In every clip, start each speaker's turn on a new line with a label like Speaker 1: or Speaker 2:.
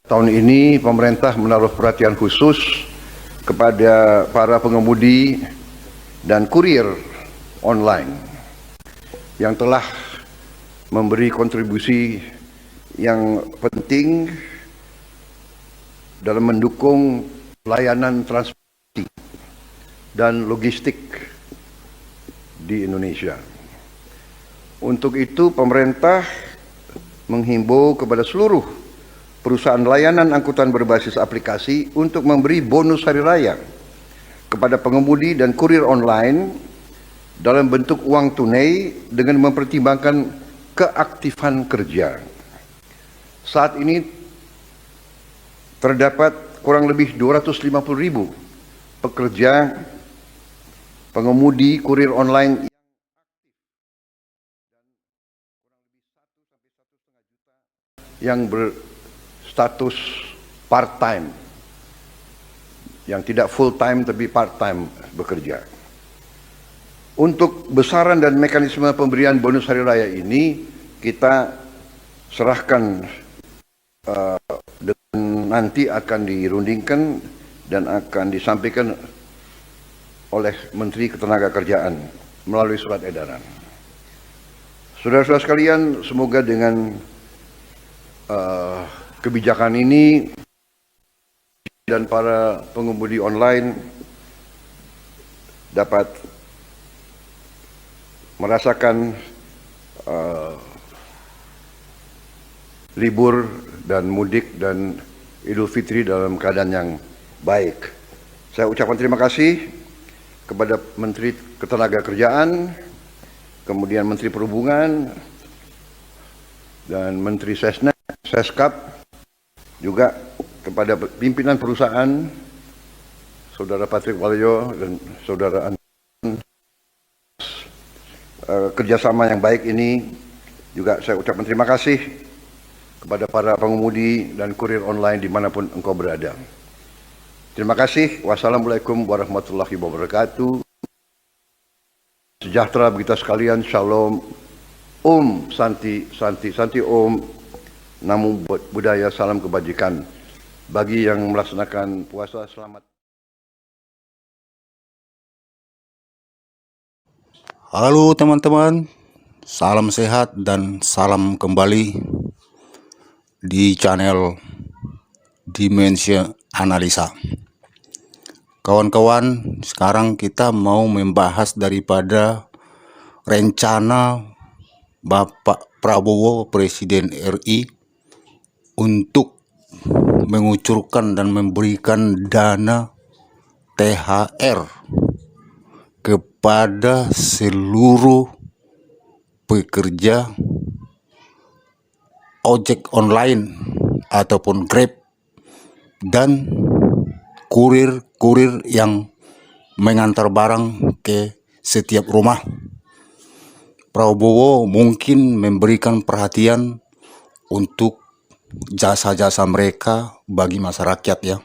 Speaker 1: Tahun ini pemerintah menaruh perhatian khusus kepada para pengemudi dan kurir online yang telah memberi kontribusi yang penting dalam mendukung layanan transportasi dan logistik di Indonesia. Untuk itu pemerintah menghimbau kepada seluruh perusahaan layanan angkutan berbasis aplikasi untuk memberi bonus hari raya kepada pengemudi dan kurir online dalam bentuk uang tunai dengan mempertimbangkan keaktifan kerja. Saat ini terdapat kurang lebih 250.000 pekerja pengemudi kurir online yang berstatus part-time, yang tidak full-time tapi part-time bekerja. Untuk besaran dan mekanisme pemberian bonus hari raya ini kita serahkan dan nanti akan dirundingkan dan akan disampaikan oleh Menteri Ketenagakerjaan melalui surat edaran. Saudara-saudara sekalian, semoga dengan kebijakan ini dan para pengemudi online dapat merasakan libur dan mudik dan Idul Fitri dalam keadaan yang baik. Saya ucapkan terima kasih kepada Menteri Ketenagakerjaan, kemudian Menteri Perhubungan, dan Menteri Seskap, juga kepada pimpinan perusahaan, Saudara Patrick Waluyo dan Saudara kerjasama yang baik ini. Juga saya ucapkan terima kasih kepada para pengemudi dan kurir online dimanapun engkau berada. Terima kasih. Wassalamualaikum warahmatullahi wabarakatuh. Sejahtera bagi kita sekalian. Shalom. Om Santi Santi Santi Om. Namo Buddhaya. Salam kebajikan. Bagi yang melaksanakan puasa, selamat.
Speaker 2: Halo teman-teman, salam sehat dan salam kembali di channel Dimensia Analisa. Kawan-kawan, sekarang kita mau membahas daripada rencana Bapak Prabowo, Presiden RI, untuk mengucurkan dan memberikan dana THR kepada seluruh pekerja ojek online ataupun Grab dan kurir-kurir yang mengantar barang ke setiap rumah. Prabowo mungkin memberikan perhatian untuk jasa-jasa mereka bagi masyarakat ya.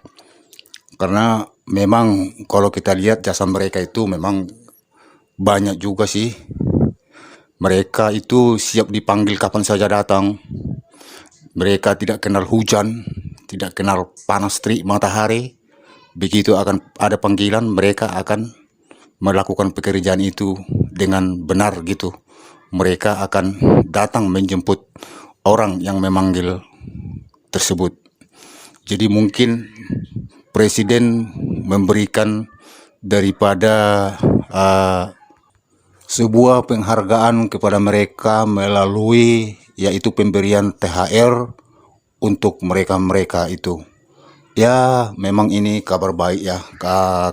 Speaker 2: Karena memang kalau kita lihat jasa mereka itu memang banyak juga sih. Mereka itu siap dipanggil kapan saja datang. Mereka tidak kenal hujan, tidak kenal panas terik matahari. Begitu akan ada panggilan, mereka akan melakukan pekerjaan itu dengan benar gitu. Mereka akan datang menjemput orang yang memanggil tersebut. Jadi mungkin Presiden memberikan daripada sebuah penghargaan kepada mereka melalui yaitu pemberian THR untuk mereka-mereka itu. Ya, memang ini kabar baik ya,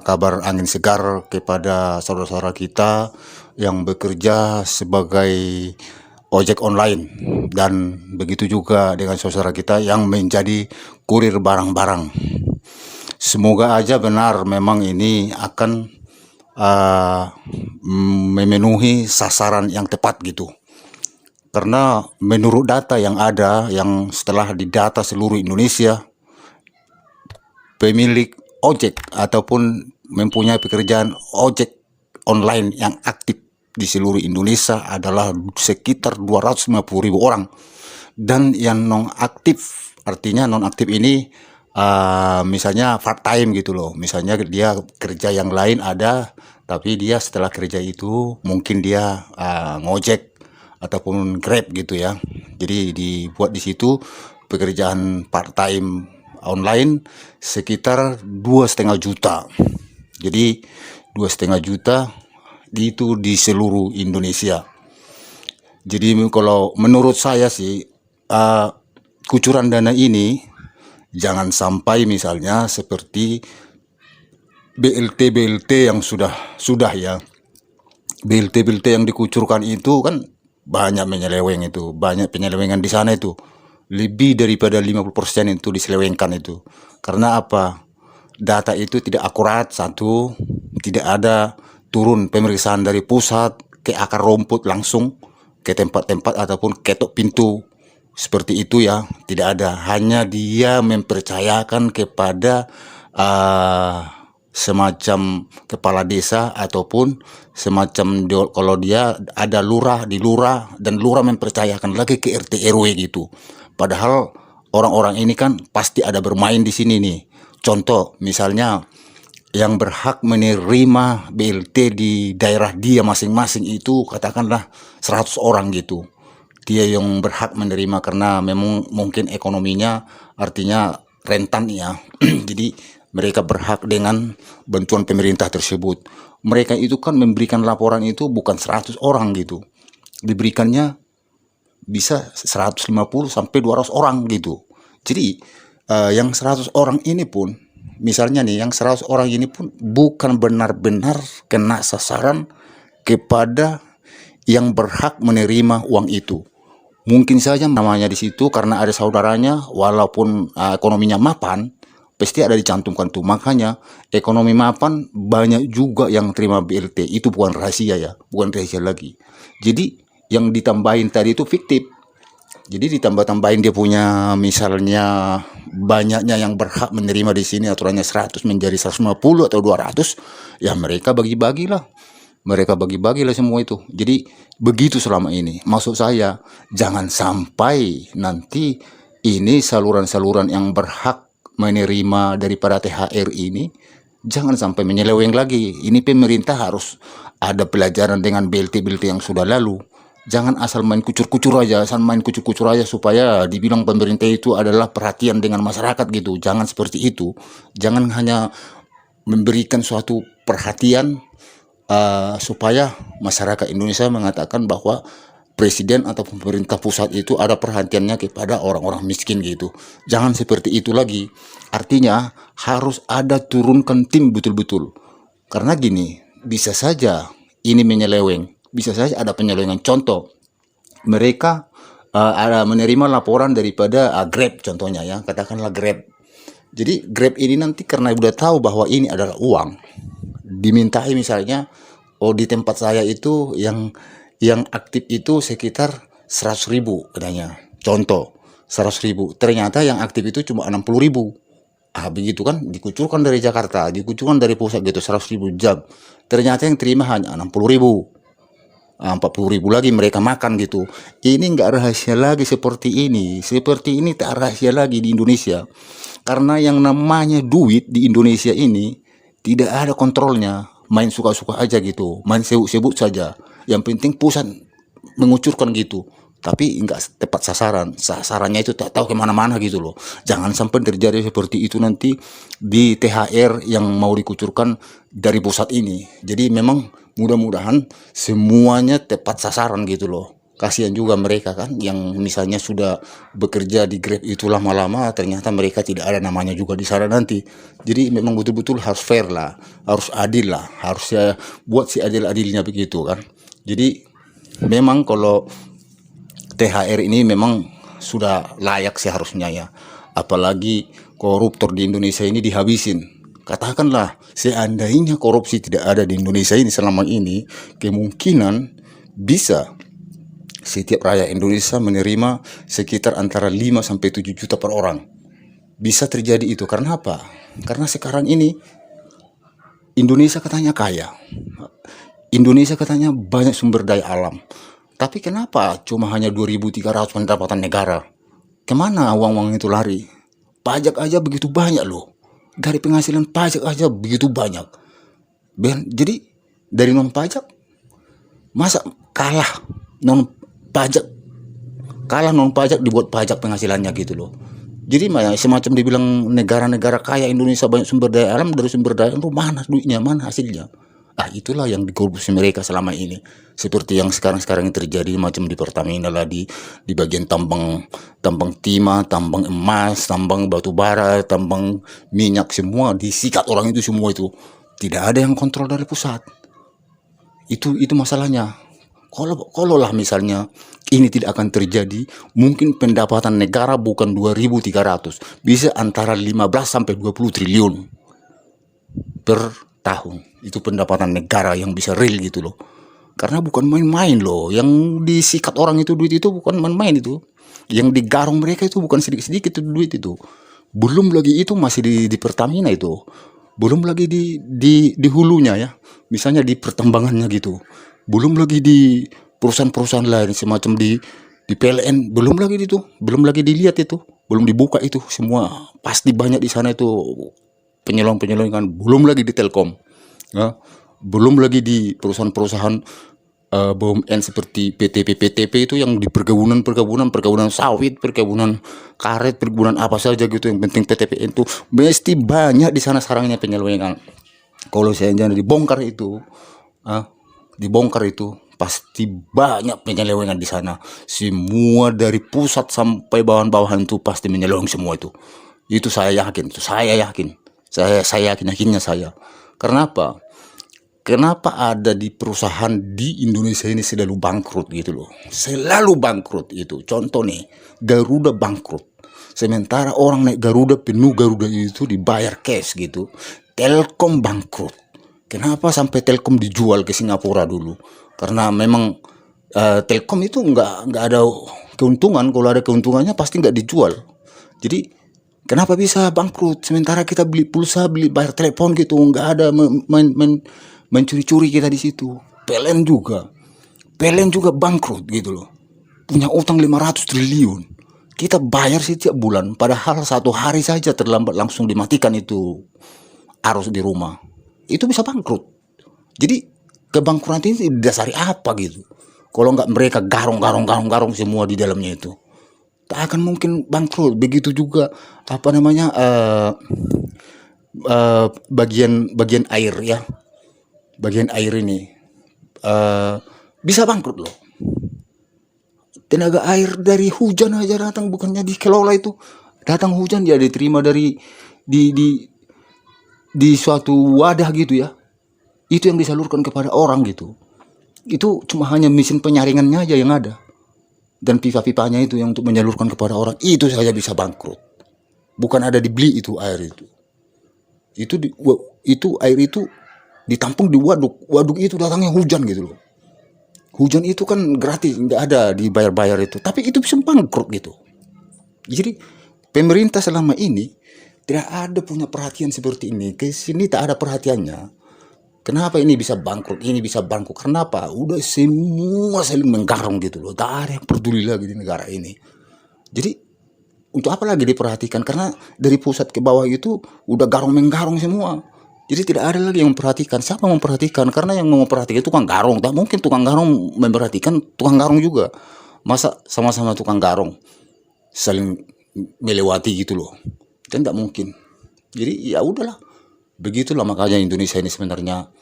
Speaker 2: kabar angin segar kepada saudara-saudara kita yang bekerja sebagai ojek online, dan begitu juga dengan saudara kita yang menjadi kurir barang-barang. Semoga aja benar memang ini akan memenuhi sasaran yang tepat gitu. Karena menurut data yang ada, yang setelah didata seluruh Indonesia, pemilik ojek ataupun mempunyai pekerjaan ojek online yang aktif di seluruh Indonesia adalah sekitar 250.000 orang. Dan yang non-aktif Artinya nonaktif ini misalnya part time gitu loh. Misalnya dia kerja yang lain ada, tapi dia setelah kerja itu mungkin dia ngojek ataupun Grab gitu ya. Jadi dibuat di situ pekerjaan part time online sekitar 2,5 juta. Jadi 2,5 juta itu di seluruh Indonesia. Jadi kalau menurut saya sih kucuran dana ini jangan sampai misalnya seperti BLT yang sudah ya. BLT yang dikucurkan itu kan banyak menyeleweng itu, banyak penyelewengan di sana itu. Lebih daripada 50% itu diselewengkan itu. Karena apa? Data itu tidak akurat, satu, tidak ada turun pemeriksaan dari pusat ke akar rumput langsung ke tempat-tempat ataupun ketok pintu seperti itu ya, tidak ada. Hanya dia mempercayakan kepada semacam kepala desa ataupun semacam kalau dia ada lurah di lurah, dan lurah mempercayakan lagi ke RT RW gitu. Padahal orang-orang ini kan pasti ada bermain di sini nih. Contoh misalnya yang berhak menerima BLT di daerah dia masing-masing itu katakanlah 100 orang gitu. Dia yang berhak menerima karena memang mungkin ekonominya artinya rentan ya. Jadi mereka berhak dengan bantuan pemerintah tersebut. Mereka itu kan memberikan laporan itu bukan 100 orang gitu. Diberikannya bisa 150 sampai 200 orang gitu. Jadi yang 100 orang ini pun, misalnya nih, yang 100 orang ini pun bukan benar-benar kena sasaran kepada yang berhak menerima uang itu. Mungkin saja namanya di situ karena ada saudaranya, walaupun ekonominya mapan, pasti ada dicantumkan tuh. Makanya ekonomi mapan banyak juga yang terima BLT. Itu bukan rahasia ya, bukan rahasia lagi. Jadi yang ditambahin tadi itu fiktif. Jadi ditambah-tambahin dia punya misalnya banyaknya yang berhak menerima di sini aturannya 100 menjadi 150 atau 200, ya mereka bagi-bagilah. Mereka bagi-bagilah semua itu. Jadi begitu selama ini. Maksud saya jangan sampai nanti ini saluran-saluran yang berhak menerima daripada THR ini jangan sampai menyeleweng lagi. Ini pemerintah harus ada pelajaran dengan BLT yang sudah lalu. Jangan asal main kucur-kucur aja, supaya dibilang pemerintah itu adalah perhatian dengan masyarakat gitu. Jangan seperti itu. Jangan hanya memberikan suatu perhatian supaya masyarakat Indonesia mengatakan bahwa presiden atau pemerintah pusat itu ada perhatiannya kepada orang-orang miskin gitu. Jangan seperti itu lagi. Artinya harus ada turunkan tim betul-betul. Karena gini, bisa saja ini menyeleweng. Bisa saja ada penyelewengan. Contoh, mereka ada menerima laporan daripada Grab contohnya ya, katakanlah Grab. Jadi Grab ini nanti karena udah tahu bahwa ini adalah uang, dimintai misalnya, oh di tempat saya itu yang aktif itu sekitar 100.000 katanya. Contoh 100.000, ternyata yang aktif itu cuma 60.000. Begitu kan, dikucurkan dari Jakarta, dikucurkan dari pusat gitu 100.000 jam. Ternyata yang terima hanya 60.000. 40.000 lagi mereka makan gitu. Ini nggak rahasia lagi seperti ini. Seperti ini tak rahasia lagi di Indonesia. Karena yang namanya duit di Indonesia ini tidak ada kontrolnya. Main suka-suka aja gitu. Main sebut-sebut saja. Yang penting pusat mengucurkan gitu. Tapi nggak tepat sasaran. Sasarannya itu tak tahu kemana-mana gitu loh. Jangan sampai terjadi seperti itu nanti di THR yang mau dikucurkan dari pusat ini. Jadi memang mudah-mudahan semuanya tepat sasaran gitu loh. Kasihan juga mereka kan yang misalnya sudah bekerja di Grab itu lama-lama, ternyata mereka tidak ada namanya juga di sana nanti. Jadi memang betul-betul harus fair lah, harus adil lah, harus buat si adil-adilnya begitu kan. Jadi memang kalau THR ini memang sudah layak seharusnya ya. Apalagi koruptor di Indonesia ini dihabisin. Katakanlah seandainya korupsi tidak ada di Indonesia ini selama ini, kemungkinan bisa setiap rakyat Indonesia menerima sekitar antara 5 sampai 7 juta per orang. Bisa terjadi itu karena apa? Karena sekarang ini Indonesia katanya kaya. Indonesia katanya banyak sumber daya alam. Tapi kenapa cuma hanya 2.300 pendapatan negara? kemana uang-uang itu lari? Pajak aja begitu banyak loh. Dari penghasilan pajak aja begitu banyak. Jadi dari non pajak, masa non pajak kalah non pajak dibuat pajak penghasilannya gitu loh. Jadi semacam dibilang negara-negara kaya Indonesia banyak sumber daya alam, dari sumber daya itu mana duitnya, mana hasilnya. Itulah yang dikorupsi mereka selama ini. Seperti yang sekarang-sekarang ini terjadi macam di Pertamina lah, di bagian tambang timah, tambang emas, tambang batu bara, tambang minyak, semua disikat orang itu semua itu. Tidak ada yang kontrol dari pusat. Itu masalahnya. Kalau lah misalnya ini tidak akan terjadi, mungkin pendapatan negara bukan 2.300, bisa antara 15 sampai 20 triliun per tahun. Itu pendapatan negara yang bisa real gitu loh. Karena bukan main-main loh. Yang disikat orang itu duit itu bukan main-main itu. Yang digarung mereka itu bukan sedikit-sedikit itu duit itu. Belum lagi itu masih di Pertamina itu. Belum lagi di hulunya ya. Misalnya di pertambangannya gitu. Belum lagi di perusahaan-perusahaan lain semacam di PLN, belum lagi itu, belum lagi dilihat itu, belum dibuka itu semua. Pasti banyak di sana itu penyelungan, belum lagi di Telkom. Ya. Belum lagi di perusahaan-perusahaan BUMN seperti PTP itu yang di perkebunan sawit, perkebunan karet, perkebunan apa saja gitu, yang penting PTP itu mesti banyak di sana sarangnya penyelewengan. Kalau saya jangan dibongkar itu, pasti banyak penyelewengan di sana. Semua dari pusat sampai bawahan-bawahan itu pasti menyeleweng semua itu. Itu saya yakin, saya yakinnya saya. Kenapa? Kenapa ada di perusahaan di Indonesia ini selalu bangkrut gitu loh. Selalu bangkrut itu. Contoh nih, Garuda bangkrut. Sementara orang naik Garuda, penuh Garuda itu dibayar cash gitu. Telkom bangkrut. Kenapa sampai Telkom dijual ke Singapura dulu? Karena memang Telkom itu nggak ada keuntungan. Kalau ada keuntungannya pasti nggak dijual. Jadi kenapa bisa bangkrut? Sementara kita beli pulsa, beli bayar telepon gitu, nggak ada mencuri-curi kita di situ. PLN juga bangkrut gitu loh. Punya utang 500 triliun. Kita bayar setiap bulan, padahal 1 hari saja terlambat langsung dimatikan itu arus di rumah. Itu bisa bangkrut. Jadi kebangkrutan ini didasari apa gitu? Kalau nggak mereka garong semua di dalamnya itu, tak akan mungkin bangkrut. Begitu juga bagian air ya. Bagian air ini bisa bangkrut loh. Tenaga air dari hujan aja datang, bukannya dikelola itu. Datang hujan dia diterima dari di suatu wadah gitu ya. Itu yang disalurkan kepada orang gitu. Itu cuma hanya mesin penyaringannya aja yang ada. Dan pipa-pipanya itu yang untuk menyalurkan kepada orang. Itu saja bisa bangkrut. Bukan ada dibeli itu air itu. Itu air itu ditampung di waduk. Waduk itu datangnya hujan gitu loh. Hujan itu kan gratis, nggak ada dibayar-bayar itu. Tapi itu bisa bangkrut gitu. Jadi pemerintah selama ini tidak ada punya perhatian seperti ini. Ke sini tak ada perhatiannya. Kenapa ini bisa bangkrut, ini bisa bangkrut? Kenapa? Udah semua saling menggarong gitu loh. Tak ada yang peduli lagi di negara ini. Jadi untuk apa lagi diperhatikan? Karena dari pusat ke bawah itu udah garong-menggarong semua. Jadi tidak ada lagi yang memperhatikan. Siapa yang memperhatikan? Karena yang memperhatikan itu tukang garong. Tak mungkin tukang garong memperhatikan tukang garong juga. Masa sama-sama tukang garong saling melewati gitu loh. Dan tak mungkin. Jadi ya udahlah. Begitulah makanya Indonesia ini sebenarnya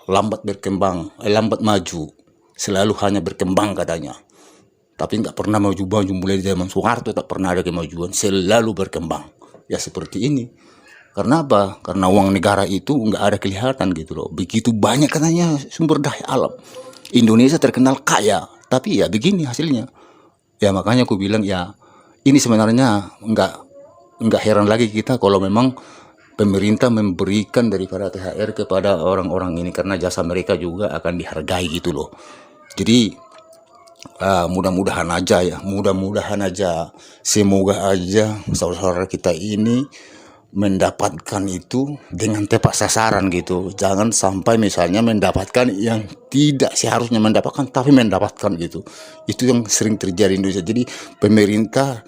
Speaker 2: lambat berkembang, lambat maju. Selalu hanya berkembang katanya. Tapi nggak pernah maju-maju. Mulai dari zaman Soeharto tak pernah ada kemajuan. Selalu berkembang. Ya seperti ini. Karena apa? Karena uang negara itu nggak ada kelihatan gitu loh. Begitu banyak katanya sumber daya alam. Indonesia terkenal kaya, tapi ya begini hasilnya. Ya makanya aku bilang ya ini sebenarnya nggak heran lagi kita kalau memang pemerintah memberikan daripada THR kepada orang-orang ini, karena jasa mereka juga akan dihargai gitu loh. Jadi mudah-mudahan aja, semoga aja saudara-saudara kita ini mendapatkan itu dengan tepat sasaran gitu. Jangan sampai misalnya mendapatkan yang tidak seharusnya mendapatkan tapi mendapatkan gitu. Itu yang sering terjadi di Indonesia. Jadi pemerintah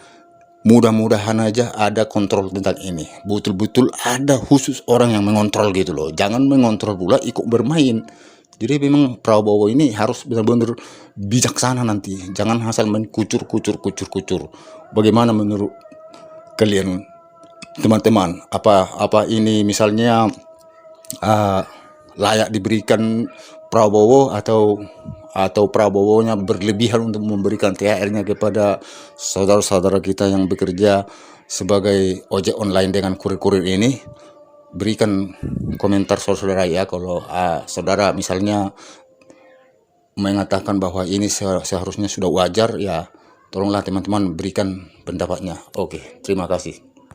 Speaker 2: mudah-mudahan aja ada kontrol tentang ini. Betul-betul ada khusus orang yang mengontrol gitu loh. Jangan mengontrol pula ikut bermain. Jadi memang Prabowo ini harus benar-benar bijaksana nanti. Jangan asal main kucur. Bagaimana menurut kalian teman-teman? Apa ini misalnya layak diberikan Prabowo atau Prabowo-nya berlebihan untuk memberikan THR-nya kepada saudara-saudara kita yang bekerja sebagai ojek online dengan kurir-kurir ini? Berikan komentar saudara ya. Kalau saudara misalnya mengatakan bahwa ini seharusnya sudah wajar, ya tolonglah teman-teman berikan pendapatnya. Oke, terima kasih.